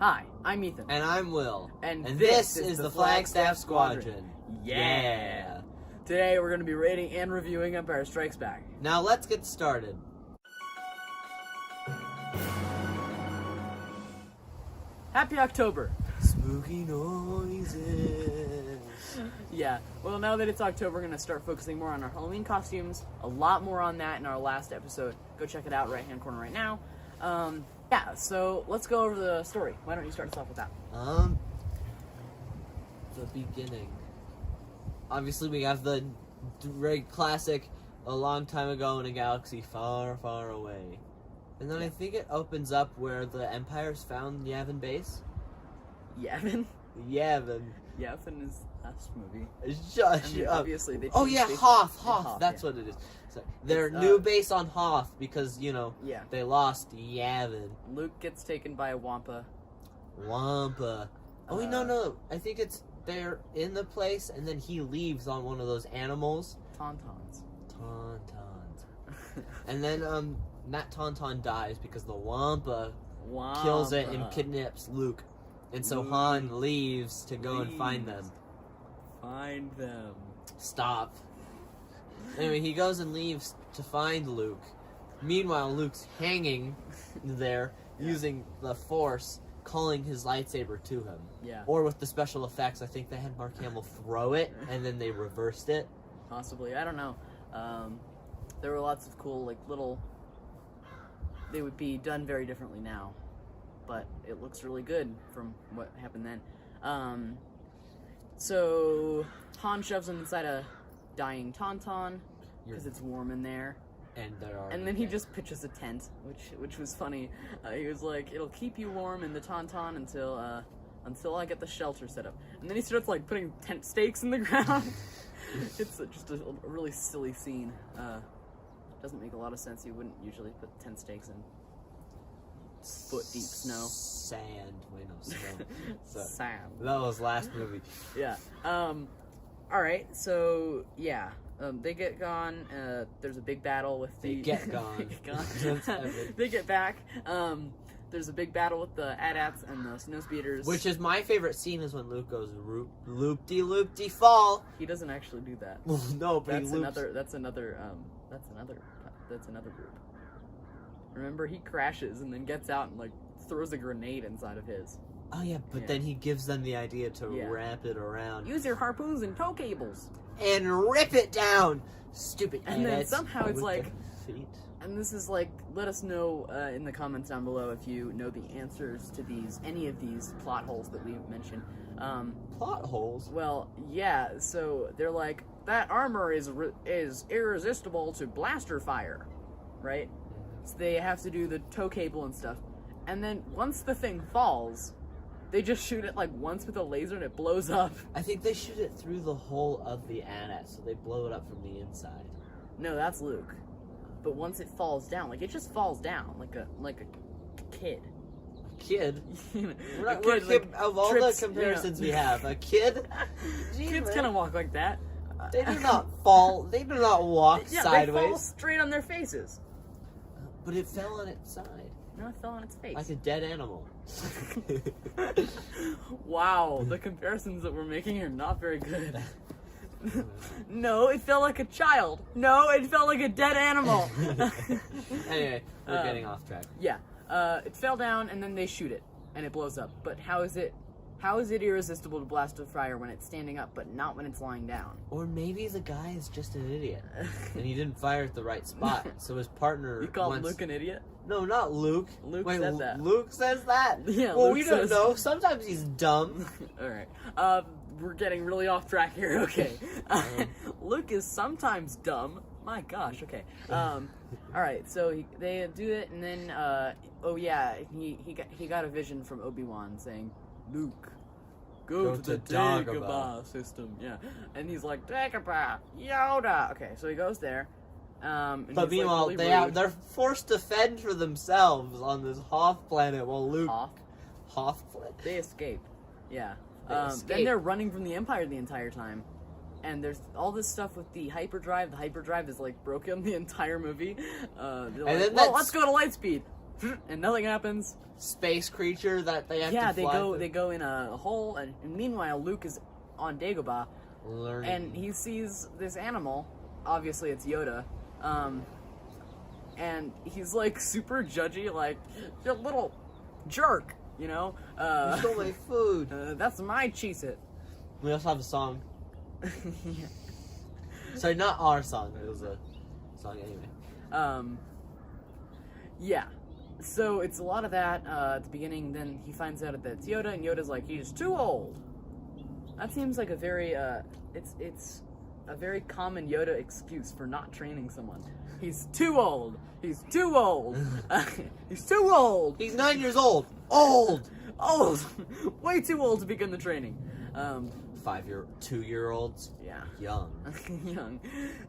Hi, I'm Ethan. And I'm Will. And this is the Flagstaff Squadron. Yeah. Today we're going to be rating and reviewing Empire Strikes Back. Now let's get started. Happy October. Spooky noises. Yeah, well, now that it's October, we're going to start focusing more on our Halloween costumes. A lot more on that in our last episode. Go check it out, right-hand corner right now. Yeah, so let's go over the story. Why don't you start us off with that? The beginning. Obviously, we have the very classic, a long time ago in a galaxy far, far away. And then I think it opens up where the Empire's found Yavin base. Yavin? Yavin. Yavin is last movie. Shut up. Obviously, they Oh changed yeah, bases. Hoth. That's yeah. what it is. So, their It's, new base on Hoth because, Yeah. they lost Yavin. Luke gets taken by a Wampa. Wampa. Oh, wait, no. I think they're in the place and then he leaves on one of those animals. Tauntauns. Tauntauns. And then, that Tauntaun dies because the Wampa kills it and kidnaps Luke. And so Han leaves to go and find them. Find them. Stop. Anyway, he goes and leaves to find Luke. Meanwhile, Luke's hanging there using the Force, calling his lightsaber to him. Yeah. Or with the special effects, I think they had Mark Hamill throw it and then they reversed it. Possibly. I don't know. There were lots of cool, little... They would be done very differently now. But it looks really good from what happened then. So Han shoves him inside a dying Tauntaun because it's warm in there. And then he just pitches a tent, which was funny. He was like, "It'll keep you warm in the Tauntaun until I get the shelter set up." And then he starts putting tent stakes in the ground. It's just a really silly scene. Doesn't make a lot of sense. You wouldn't usually put tent stakes in foot deep snow. Sand. Wait, no, snow. Sand. That was last movie. Yeah. Alright, so, yeah. They get gone. There's a big battle with the... They get gone. They get gone. They get back. There's a big battle with the AT-ATs and the snowspeeders. Which is my favorite scene is when Luke goes loop-de-loop-de-fall. He doesn't actually do that. Well, no, but That's he loops. that's another group. Remember, he crashes and then gets out and throws a grenade inside of his. Oh yeah, but then he gives them the idea to wrap it around. Use your harpoons and tow cables. And rip it down! Stupid And then idiots. somehow it's With their feet. and this is let us know in the comments down below if you know the answers to any of these plot holes that we mentioned. Plot holes? Well, yeah, so they're like, that armor is irresistible to blaster fire, right? So they have to do the tow cable and stuff. And then once the thing falls, they just shoot it once with a laser and it blows up. I think they shoot it through the hole of the AT-AT, so they blow it up from the inside. No, that's Luke. But once it falls down, it just falls down like a kid. A kid? A Of all trips, the comparisons we have, a kid? Kids kind of walk like that. They do not fall. They do not walk sideways. They fall straight on their faces. But it fell on its side. No, it fell on its face. Like a dead animal. Wow, the comparisons that we're making are not very good. No, it fell like a child. No, it fell like a dead animal. Anyway, we're getting off track. Yeah, it fell down and then they shoot it and it blows up. But how is it irresistible to blast of fire when it's standing up but not when it's lying down? Or maybe the guy is just an idiot and he didn't fire at the right spot. So his partner You called Luke an idiot? No, not Luke. Luke Wait, said that. Luke says that? Yeah, well, Luke we don't says- know. Sometimes he's dumb. Alright. We're getting really off track here, okay. Luke is sometimes dumb. My gosh, okay. Alright, so they do it, and then, he got a vision from Obi-Wan saying, Luke, go to the Dagobah system. Yeah. And he's like, Dagobah, Yoda. Okay, so he goes there. And But he's, meanwhile, really rude. they're forced to fend for themselves on this Hoth planet while Luke... Hoth planet? They escape. Yeah. They escape. Then they're running from the Empire the entire time. And there's all this stuff with the hyperdrive. The hyperdrive is broken the entire movie. They're then let's go to Lightspeed. and nothing happens. Space creature that they have to They fly go through. they go in a hole, and meanwhile Luke is on Dagobah, Learning. and he sees this animal. Obviously, it's Yoda. And he's like super judgy, like, you little jerk, you know? You stole my food. That's my Cheez-It. We also have a song. Yeah. Sorry, not our song. It was a song anyway. Yeah. So it's a lot of that at the beginning. Then he finds out that it's Yoda, and Yoda's like, he's too old. That seems like a very it's a very common Yoda excuse for not training someone. He's too old. He's too old. He's too old. He's 9 years old. Old. Old. Way too old to begin the training. 2-year-olds. Yeah. Young. Young.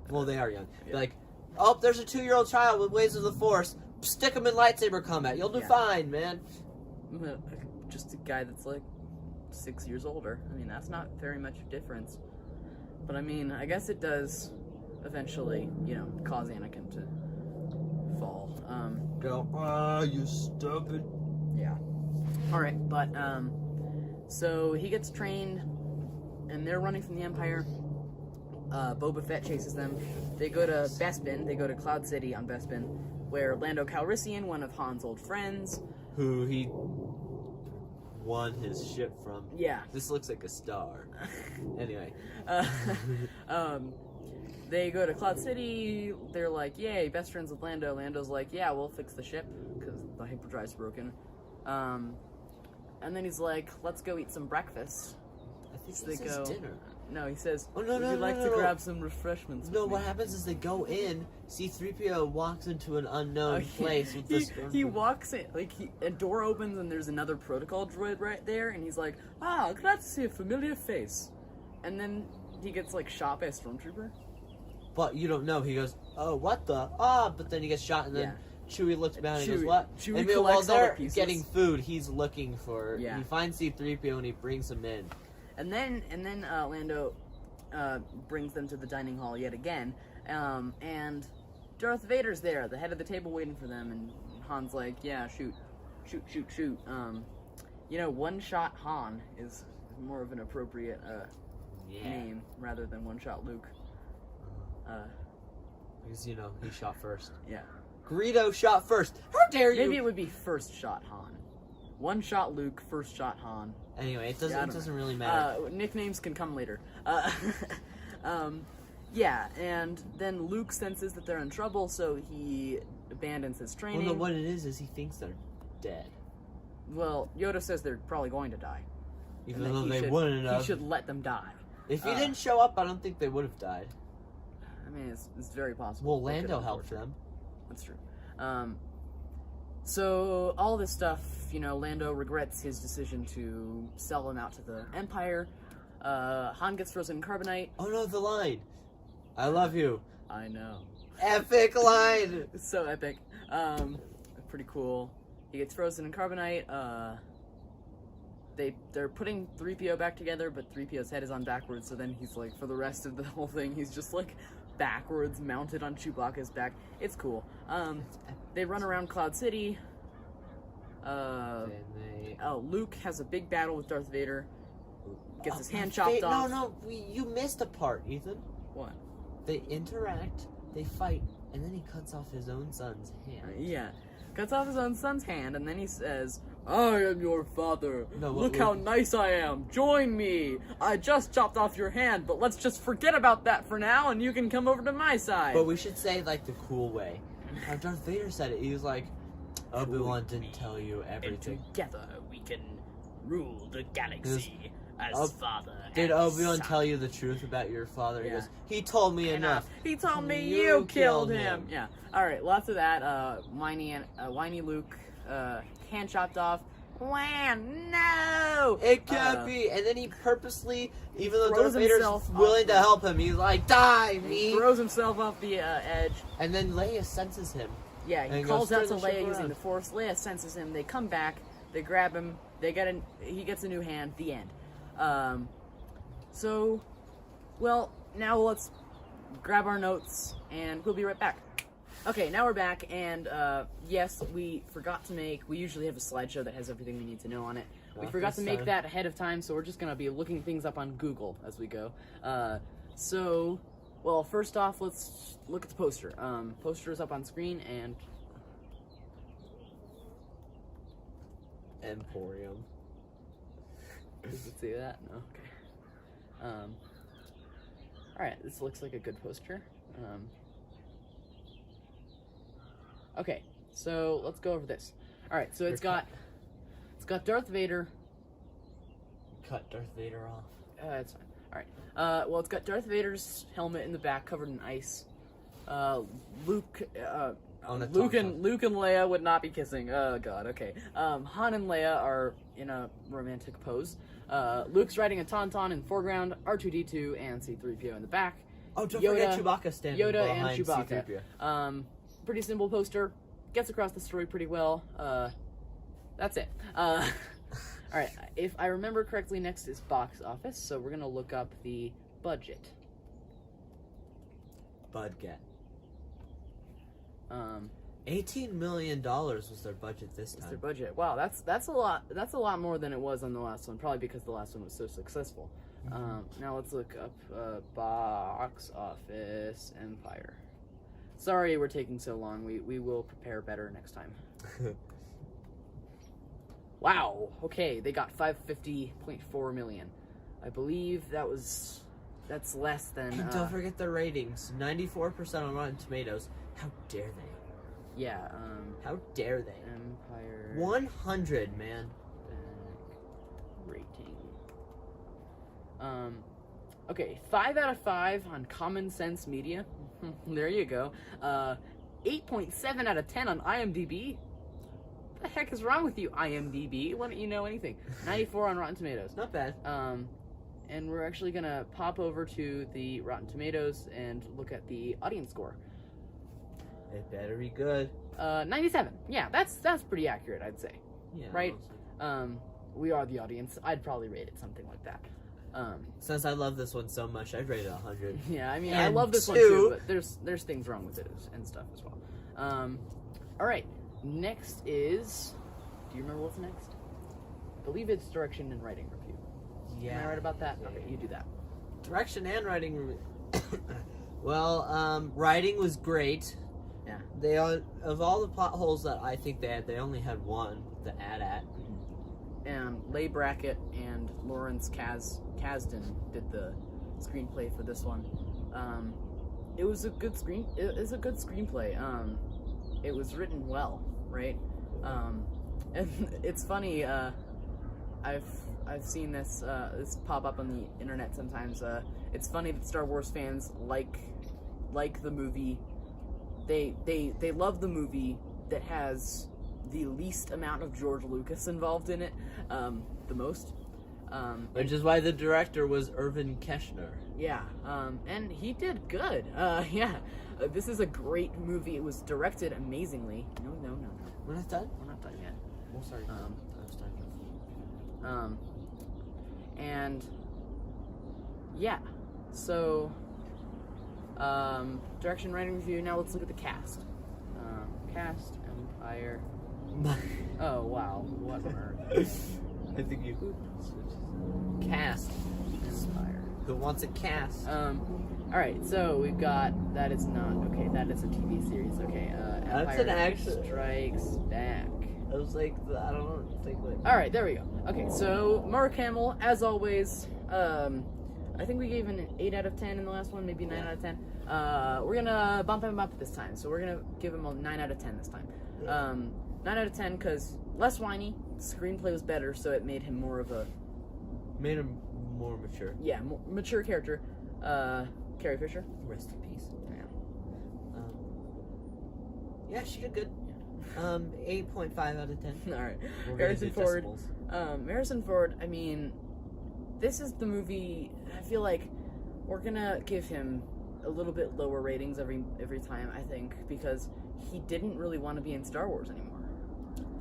Well, they are young. Yeah. Like, oh, there's a 2-year-old child with waves of the Force. Stick him in lightsaber combat. You'll do Yeah. fine, man. Just a guy that's like 6 years older. I mean, that's not very much a difference. But I mean, I guess it does eventually, cause Anakin to fall. Go, you stupid. Yeah. Alright, but, so he gets trained, and they're running from the Empire. Boba Fett chases them. They go to Bespin, they go to Cloud City on Bespin, where Lando Calrissian, one of Han's old friends, Who he won his ship from. yeah, This looks like a star. Anyway. They go to Cloud City, they're like, yay, best friends with Lando. Lando's like, yeah, we'll fix the ship, because the hyperdrive's broken. And then he's like, let's go eat some breakfast. I think So this they is go. dinner. No, he says, Oh, no, would no, you no, like no, to no. grab some refreshments No, with what me? happens is they go in, C-3PO walks into an unknown Okay. place with this... He walks in, like, a door opens and there's another protocol droid right there, and he's like, glad to see a familiar face. And then he gets, like, shot by a stormtrooper. But you don't know. He goes, oh, what the? But then he gets shot, and then Yeah. Chewie looks down and he goes, Chewie- what? Chewie And while collects all the they're pieces. getting food, he's looking for... Yeah. He finds C-3PO and he brings him in. And then Lando brings them to the dining hall yet again, and Darth Vader's there, the head of the table, waiting for them. And Han's like, "Yeah, shoot. One-shot Han is more of an appropriate name rather than one-shot Luke." Because, he shot first. Yeah. Greedo shot first. How dare you? Maybe it would be first-shot Han. One-shot Luke, first-shot Han. Anyway, it Yeah, I don't doesn't know. really matter. Nicknames can come later. Yeah, and then Luke senses that they're in trouble, so he abandons his Well, training. no, what it is he thinks they're dead. Well, Yoda says they're probably going to die. Even And that though he they should- wouldn't have. He should let them die. If he didn't show up, I don't think they would have died. I mean, it's very possible. Well, They could Lando have helped tortured. them. That's true. So all this stuff, Lando regrets his decision to sell them out to the Empire. Han gets frozen in carbonite. Oh no, the line. I love you. I know. Epic line. It's so epic. Pretty cool. He gets frozen in carbonite. They're putting 3PO back together, but 3PO's head is on backwards, so then he's like, for the rest of the whole thing, he's just like backwards, mounted on Chewbacca's back. It's cool. They run around Cloud City. Luke has a big battle with Darth Vader. Gets his hand chopped off. No, you missed a part, Ethan. What? They interact, they fight, and then he cuts off his own son's hand. Yeah. Cuts off his own son's hand, and then he says, I am your father. No, Look how nice I am. Join me. I just chopped off your hand, but let's just forget about that for now, and you can come over to my side. But we should say like the cool way. How Darth Vader said it. He was like, Obi-Wan didn't tell you everything. And together we can rule the galaxy as father Did and Obi-Wan son. tell you the truth about your father? He Yeah. goes, he told me enough. He told me You you killed killed him. him. Yeah. All right. Lots of that. Whiny Luke. Hand chopped off. Wham! No. It can't be. And then he purposely, even though throws Darth Vader's himself willing to off. help him, he's like, die, He me. throws himself off the edge. And then Leia senses him. Yeah, And he he calls goes, out to "Turn the ship Leia using around." the Force. Leia senses him. They come back. They grab him. He gets a new hand. The end. Now let's grab our notes, and we'll be right back. Okay, now we're back, and yes, we forgot to make. We usually have a slideshow that has everything we need to know on it. We Not forgot this to make time. that ahead of time, so we're just gonna be looking things up on Google as we go. Well, first off, let's look at the poster. Poster is up on screen, and Emporium. does it see that? No. Okay. All right, this looks like a good poster. Okay, so let's go over this. All right, so it's got Darth Vader. Cut Darth Vader off. It's fine. All right. Well, it's got Darth Vader's helmet in the back, covered in ice. Luke. On a Luke Tauntaun. and Leia would not be kissing. Oh God. Okay. Han and Leia are in a romantic pose. Luke's riding a Tauntaun in the foreground. R2D2 and C-3PO in the back. Oh, don't Yoda- forget Chewbacca standing Yoda and behind Chewbacca. C-3PO. Pretty simple poster. Gets across the story pretty well. That's it. All right. If I remember correctly, next is box office. So we're gonna look up the budget. Budget. Um, $18 million was their budget this It's their time. budget. Wow, that's a lot. That's a lot more than it was on the last one. Probably because the last one was so successful. Now let's look up box office Empire. Sorry, we're taking so long. We will prepare better next time. Wow. Okay, they got 550.4 million. I believe that's less than. And don't forget the ratings. 94% on Rotten Tomatoes. How dare they? Yeah. How dare they? Empire 100, man. rating. Okay, 5 out of 5 on Common Sense Media. There you go. 8.7 out of 10 on IMDb. What the heck is wrong with you, IMDb? Why don't you know anything? 94 on Rotten Tomatoes. Not bad. And we're actually gonna pop over to the Rotten Tomatoes and look at the audience score. It better be good. 97. Yeah, that's pretty accurate, I'd say. Yeah. Right. honestly. We are the audience. I'd probably rate it something like that. Since I love this one so much, I'd rate it 100. Yeah, I mean, I And love this one two. too, but there's things wrong with it and stuff as well. All right, next is. Do you remember what's next? I believe it's direction and writing review. Yeah. Am I right about that? Okay, you do that. Direction and writing. Well, writing was great. Yeah. They of all the plot holes that I think they had, they only had one to add at. Leigh Brackett and Lawrence Kasdan did the screenplay for this one. It was a good screenplay. It was written well, right? And it's funny. I've seen this pop up on the internet sometimes. It's funny that Star Wars fans like the movie. They love the movie that has the least amount of George Lucas involved in it, the most. Which is why the director was Irvin Keschner. Yeah, and he did good. Yeah, this is a great movie. It was directed amazingly. No. We're not done? We're not done yet. Well, sorry. I was done. And yeah, so direction, writing, review. Now let's look at the cast. Cast, Empire. Oh wow, what on earth? I think you cast. Empire. Who wants a cast? All right, so we've got that is not okay. That is a TV series. Okay, That's Empire an actual- Strikes Back. I was like, I don't think like. All right, there we go. Okay, so Mark Hamill, as always. I think we gave an 8 out of 10 in the last one, maybe 9 out of 10. We're gonna bump him up this time, so we're gonna give him a 9 out of 10 this time. 9 out of 10 because less whiny. Screenplay was better, so it made him more of a Made him more mature. mature character. Carrie Fisher. Rest in peace. Yeah. Yeah, she did good. 8.5 out of 10. All right. We're gonna Harrison do Ford. decimals. Harrison Ford. I mean, this is the movie. I feel like we're gonna give him a little bit lower ratings every time. I think because he didn't really want to be in Star Wars anymore.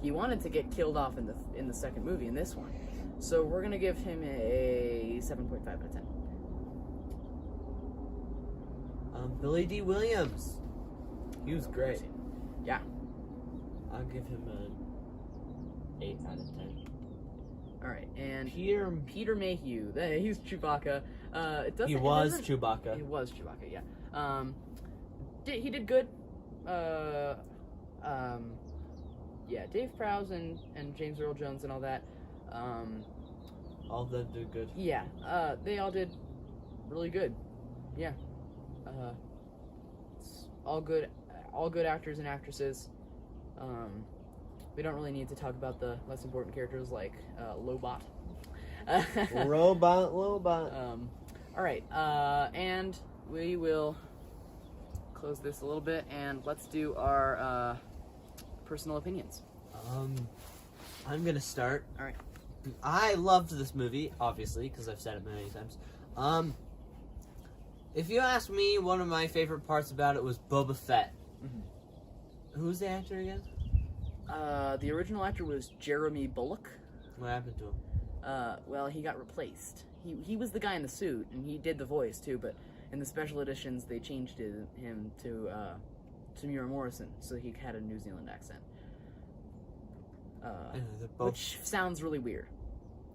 He wanted to get killed off in the second movie in this one. So we're gonna give him a 7.5 out of 10. Billy D. Williams. He was great. Yeah. I'll give him an 8 out of 10. All right, and Peter Mayhew. He's Chewbacca. It doesn't. He it was doesn't- Chewbacca. He was Chewbacca. Yeah. He did good. Yeah, Dave Prowse and James Earl Jones and all that. All of them did good. Yeah. They all did really good. Yeah. It's all good actors and actresses. We don't really need to talk about the less important characters like Lobot. Lobot. All right, and we will close this a little bit, and let's do our personal opinions. I'm gonna start. All right. I loved this movie, obviously, because I've said it many times. If you ask me, one of my favorite parts about it was Boba Fett. Mhm. Who's the actor again? The original actor was Jeremy Bulloch. What happened to him? Well, he got replaced. He was the guy in the suit, and he did the voice too. But in the special editions, they changed him to Tamura Morrison, so he had a New Zealand accent. Anyway, they're both. Which sounds really weird.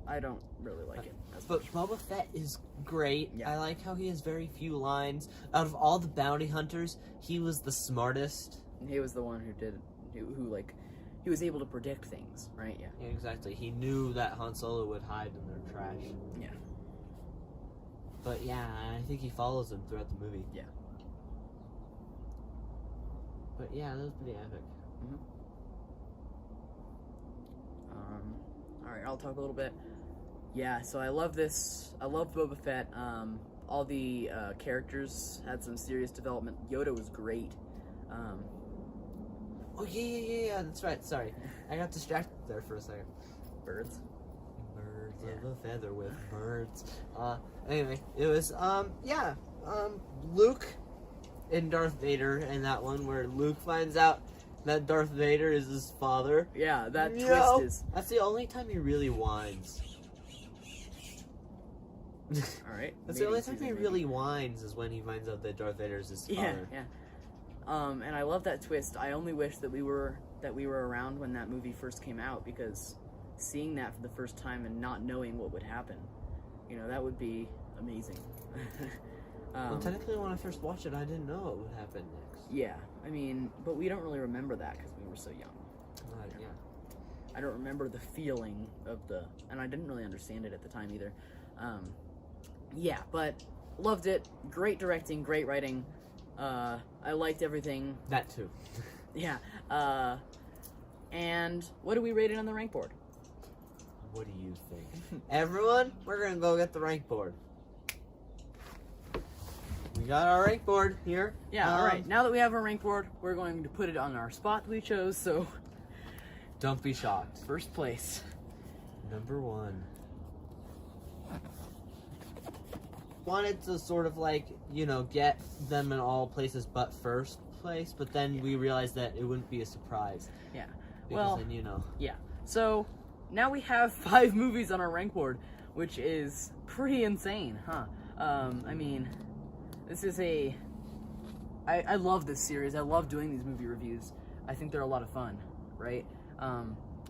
I don't really like it. But Boba Fett is great. Yeah. I like how he has very few lines. Out of all the bounty hunters, he was the smartest. He was the one who was able to predict things, right? Yeah. Yeah, exactly. He knew that Han Solo would hide in their trash. Yeah. But yeah, I think he follows him throughout the movie. Yeah. But yeah, that was pretty epic. All right, I'll talk a little bit. Yeah, so I love this. I love Boba Fett. All the characters had some serious development. Yoda was great. Oh yeah, that's right. Sorry, I got distracted there for a second. Birds. Birds Yeah. of a feather with birds. Anyway, it was Luke and Darth Vader in that one where Luke finds out that Darth Vader is his father. Yeah, that Yo! twist is. That's the only time he really whines. All right. That's the only time season, he maybe. really whines is when he finds out that Darth Vader is his Yeah, father. yeah. And I love that twist. I only wish that we were around when that movie first came out, because seeing that for the first time and not knowing what would happen, that would be amazing. Well, technically, when I first watched it, I didn't know what would happen next. Yeah, I mean, but we don't really remember that because we were so young. Yeah. I don't remember the feeling of and I didn't really understand it at the time either. Yeah, but loved it. Great directing, great writing. I liked everything. That too. Yeah. And what do we rate it on the rank board? What do you think? Everyone, we're gonna go get the rank board. We got our rank board here. Yeah, all right. Now that we have our rank board, we're going to put it on our spot we chose. So, Don't be shocked. first place. Number 1. Wanted to sort of get them in all places but first place, but then we realized that it wouldn't be a surprise. Yeah. Because Well, then So now we have 5 movies on our rank board, which is pretty insane, huh? I mean, this is I love this series. I love doing these movie reviews. I think they're a lot of fun, right?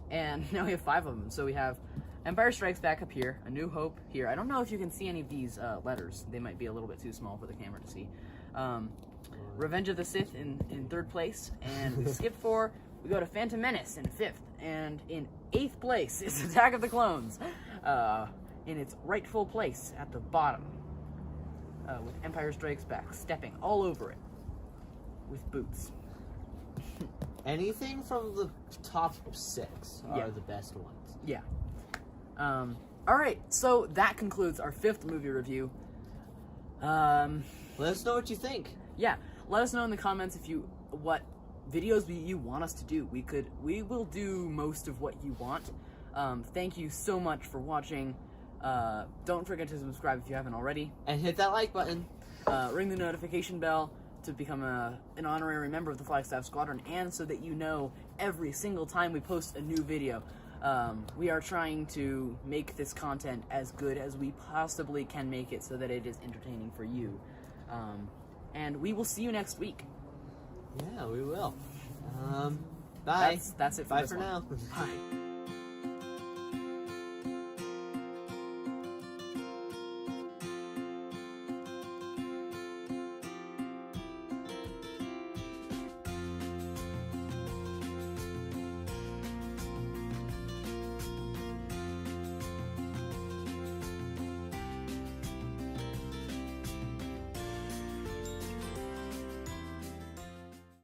And now we have 5 of them. So we have Empire Strikes Back up here, A New Hope here. I don't know if you can see any of these letters. They might be a little bit too small for the camera to see. Revenge of the Sith in 3rd place, and we skip 4. We go to Phantom Menace in 5th, and in 8th place is Attack of the Clones, in its rightful place at the bottom, with Empire Strikes Back stepping all over it with boots. anything from the top 6 are Yeah. the best ones. Yeah. All right, so that concludes our 5th movie review. Let us know what you think. Yeah, let us know in the comments what videos you want us to do. We will do most of what you want. Thank you so much for watching. Don't forget to subscribe if you haven't already. And hit that like button. Ring the notification bell to become an honorary member of the Flagstaff Squadron, and so that you know every single time we post a new video. We are trying to make this content as good as we possibly can make it so that it is entertaining for you. And we will see you next week. Yeah, we will. Bye. That's it. Bye this for one. now. Bye.